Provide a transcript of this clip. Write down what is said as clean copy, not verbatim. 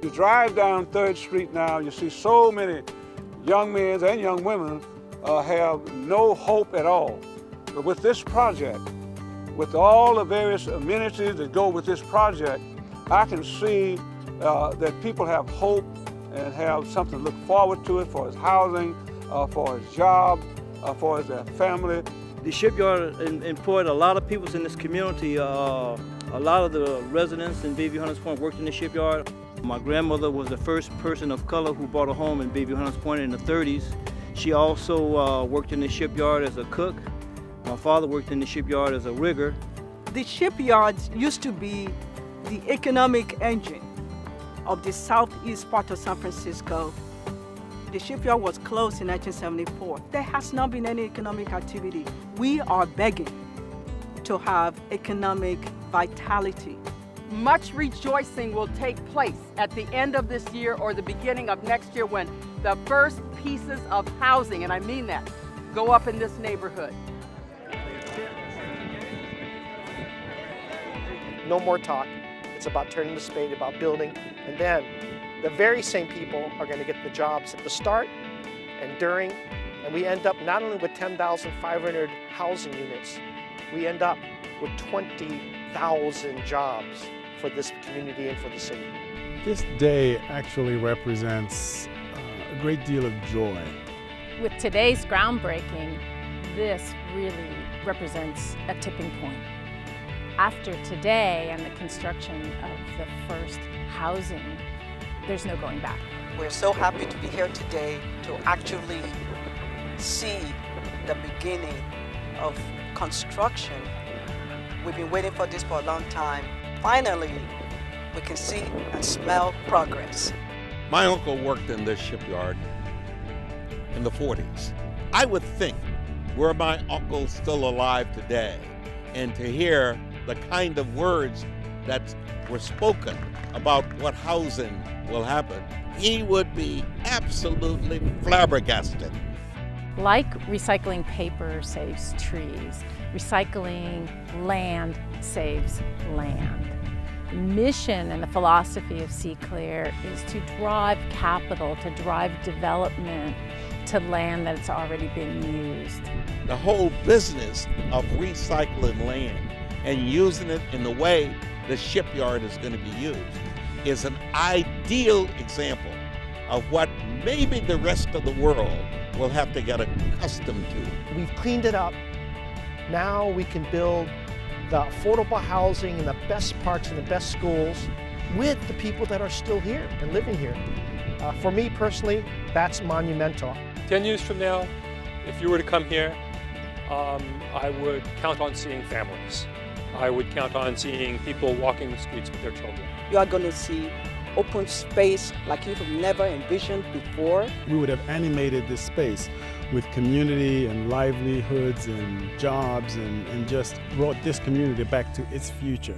You drive down 3rd Street now, you see so many young men and young women have no hope at all. But with this project, with all the various amenities that go with this project, I can see that people have hope and have something to look forward to it for his housing, for his job, for his family. The shipyard employed a lot of people in this community. A lot of the residents in Bayview Hunters Point worked in the shipyard. My grandmother was the first person of color who bought a home in Bayview Hunters Point in the 30s. She also worked in the shipyard as a cook. My father worked in the shipyard as a rigger. The shipyards used to be the economic engine of the southeast part of San Francisco. The shipyard was closed in 1974. There has not been any economic activity. We are begging to have economic vitality. Much rejoicing will take place at the end of this year or the beginning of next year when the first pieces of housing, and I mean that, go up in this neighborhood. No more talk. It's about turning the spade, about building, and then the very same people are going to get the jobs at the start and during, and we end up not only with 10,500 housing units, we end up with 20,000 jobs for this community and for the city. This day actually represents a great deal of joy. With today's groundbreaking, this really represents a tipping point. After today and the construction of the first housing, there's no going back. We're so happy to be here today to actually see the beginning of construction. We've been waiting for this for a long time. Finally, we can see and smell progress. My uncle worked in this shipyard in the 40s. I would think, were my uncle still alive today, and to hear the kind of words that were spoken about what housing will happen, he would be absolutely flabbergasted. Like recycling paper saves trees, recycling land saves land. The mission and the philosophy of CCLR is to drive capital, to drive development to land that's already been used. The whole business of recycling land and using it in the way the shipyard is going to be used is an ideal example of what maybe the rest of the world will have to get accustomed to. We've cleaned it up. Now we can build the affordable housing in the best parks and the best schools with the people that are still here and living here. For me personally, that's monumental. 10 years from now, if you were to come here, I would count on seeing families. I would count on seeing people walking the streets with their children. You are going to see open space like you've never envisioned before. We would have animated this space with community and livelihoods and jobs and just brought this community back to its future.